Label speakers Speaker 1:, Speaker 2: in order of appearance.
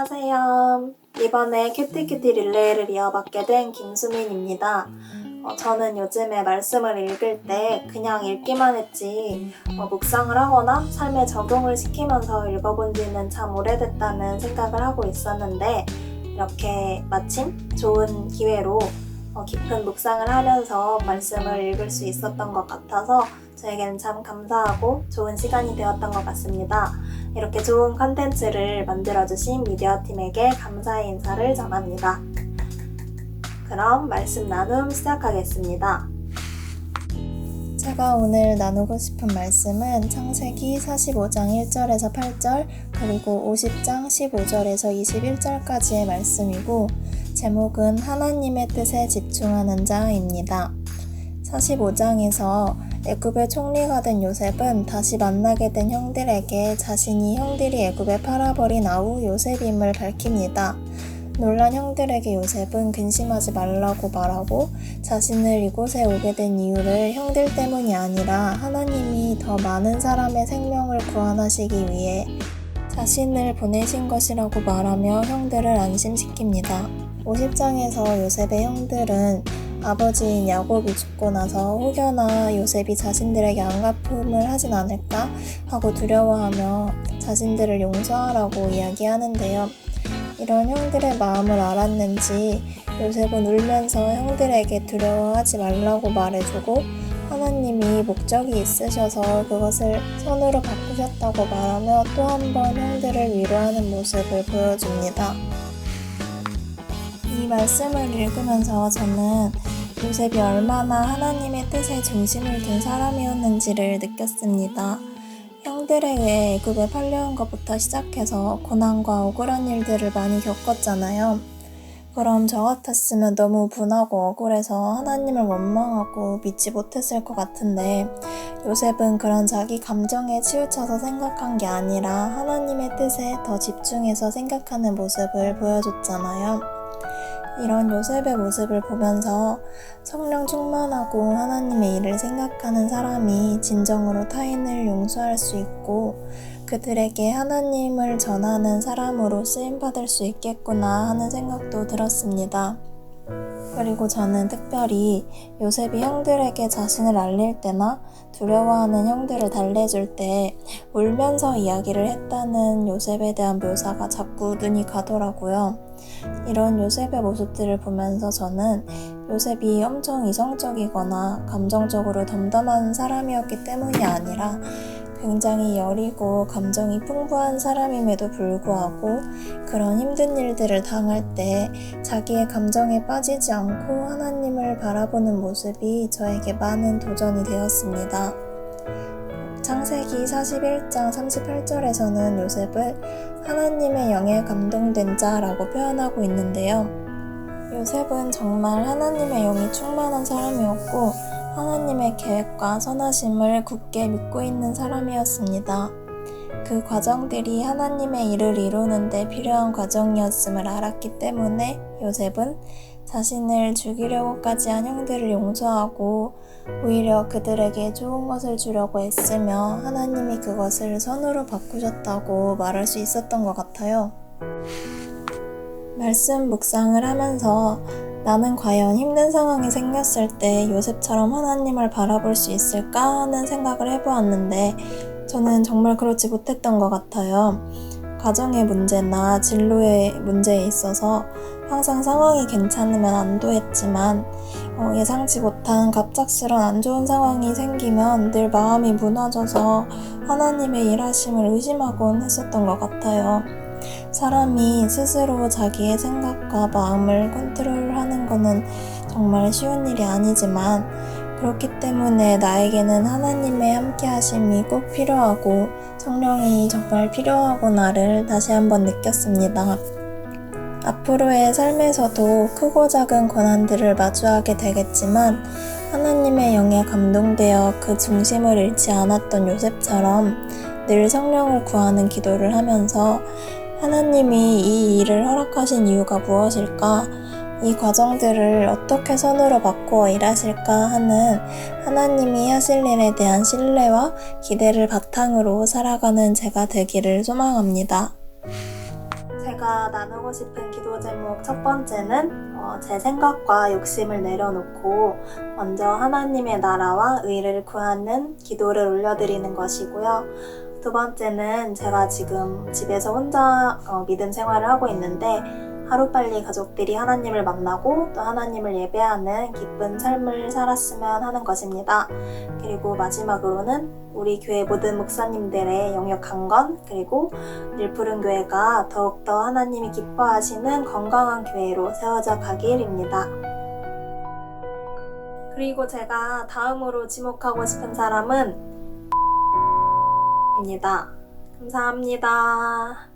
Speaker 1: 안녕하세요. 이번에 큐티큐티 릴레이를 이어받게 된 김수민입니다. 저는 요즘에 말씀을 읽을 때 그냥 읽기만 했지 묵상을 하거나 삶에 적용을 시키면서 읽어본 지는 참 오래됐다는 생각을 하고 있었는데 이렇게 마침 좋은 기회로 깊은 묵상을 하면서 말씀을 읽을 수 있었던 것 같아서 저에게는 참 감사하고 좋은 시간이 되었던 것 같습니다. 이렇게 좋은 컨텐츠를 만들어주신 미디어팀에게 감사의 인사를 전합니다. 그럼 말씀 나눔 시작하겠습니다. 제가 오늘 나누고 싶은 말씀은 창세기 45장 1절에서 8절 그리고 50장 15절에서 21절까지의 말씀이고 제목은 하나님의 뜻에 집중하는 자입니다. 45장에서 애굽의 총리가 된 요셉은 다시 만나게 된 형들에게 자신이 형들이 애굽에 팔아버린 아우 요셉임을 밝힙니다. 놀란 형들에게 요셉은 근심하지 말라고 말하고 자신을 이곳에 오게 된 이유를 형들 때문이 아니라 하나님이 더 많은 사람의 생명을 구원하시기 위해 자신을 보내신 것이라고 말하며 형들을 안심시킵니다. 50장에서 요셉의 형들은 아버지인 야곱이 죽고 나서 혹여나 요셉이 자신들에게 안갚음을 하진 않을까 하고 두려워하며 자신들을 용서하라고 이야기하는데요. 이런 형들의 마음을 알았는지 요셉은 울면서 형들에게 두려워하지 말라고 말해주고 하나님이 목적이 있으셔서 그것을 선으로 바꾸셨다고 말하며 또 한 번 형들을 위로하는 모습을 보여줍니다. 이 말씀을 읽으면서 저는 요셉이 얼마나 하나님의 뜻에 중심을 둔 사람이었는지를 느꼈습니다. 형들에 의해 애굽에 팔려온 것부터 시작해서 고난과 억울한 일들을 많이 겪었잖아요. 그럼 저 같았으면 너무 분하고 억울해서 하나님을 원망하고 믿지 못했을 것 같은데 요셉은 그런 자기 감정에 치우쳐서 생각한 게 아니라 하나님의 뜻에 더 집중해서 생각하는 모습을 보여줬잖아요. 이런 요셉의 모습을 보면서 성령 충만하고 하나님의 일을 생각하는 사람이 진정으로 타인을 용서할 수 있고 그들에게 하나님을 전하는 사람으로 쓰임받을 수 있겠구나 하는 생각도 들었습니다. 그리고 저는 특별히 요셉이 형들에게 자신을 알릴 때나 두려워하는 형들을 달래줄 때 울면서 이야기를 했다는 요셉에 대한 묘사가 자꾸 눈이 가더라고요. 이런 요셉의 모습들을 보면서 저는 요셉이 엄청 이성적이거나 감정적으로 덤덤한 사람이었기 때문이 아니라 굉장히 여리고 감정이 풍부한 사람임에도 불구하고 그런 힘든 일들을 당할 때 자기의 감정에 빠지지 않고 하나님을 바라보는 모습이 저에게 많은 도전이 되었습니다. 창세기 41장 38절에서는 요셉을 하나님의 영에 감동된 자라고 표현하고 있는데요. 요셉은 정말 하나님의 영이 충만한 사람이었고 하나님의 계획과 선하심을 굳게 믿고 있는 사람이었습니다. 그 과정들이 하나님의 일을 이루는 데 필요한 과정이었음을 알았기 때문에 요셉은 자신을 죽이려고까지 한 형들을 용서하고 오히려 그들에게 좋은 것을 주려고 애쓰며 하나님이 그것을 선으로 바꾸셨다고 말할 수 있었던 것 같아요. 말씀 묵상을 하면서 나는 과연 힘든 상황이 생겼을 때 요셉처럼 하나님을 바라볼 수 있을까 하는 생각을 해보았는데 저는 정말 그렇지 못했던 것 같아요. 가정의 문제나 진로의 문제에 있어서 항상 상황이 괜찮으면 안도했지만 예상치 못한 갑작스런 안 좋은 상황이 생기면 늘 마음이 무너져서 하나님의 일하심을 의심하곤 했었던 것 같아요. 사람이 스스로 자기의 생각과 마음을 컨트롤하는 것은 정말 쉬운 일이 아니지만 그렇기 때문에 나에게는 하나님의 함께하심이 꼭 필요하고 성령이 정말 필요하구나를 다시 한번 느꼈습니다. 앞으로의 삶에서도 크고 작은 고난들을 마주하게 되겠지만 하나님의 영에 감동되어 그 중심을 잃지 않았던 요셉처럼 늘 성령을 구하는 기도를 하면서 하나님이 이 일을 허락하신 이유가 무엇일까? 이 과정들을 어떻게 선으로 바꾸어 일하실까 하는 하나님이 하실 일에 대한 신뢰와 기대를 바탕으로 살아가는 제가 되기를 소망합니다. 제가 나누고 싶은 기도 제목 첫 번째는 제 생각과 욕심을 내려놓고 먼저 하나님의 나라와 의를 구하는 기도를 올려드리는 것이고요. 두 번째는 제가 지금 집에서 혼자 믿음 생활을 하고 있는데 하루빨리 가족들이 하나님을 만나고 또 하나님을 예배하는 기쁜 삶을 살았으면 하는 것입니다. 그리고 마지막으로는 우리 교회 모든 목사님들의 영역 강건, 그리고 일푸른교회가 더욱더 하나님이 기뻐하시는 건강한 교회로 세워져 가길입니다. 그리고 제가 다음으로 지목하고 싶은 사람은 입니다. 감사합니다.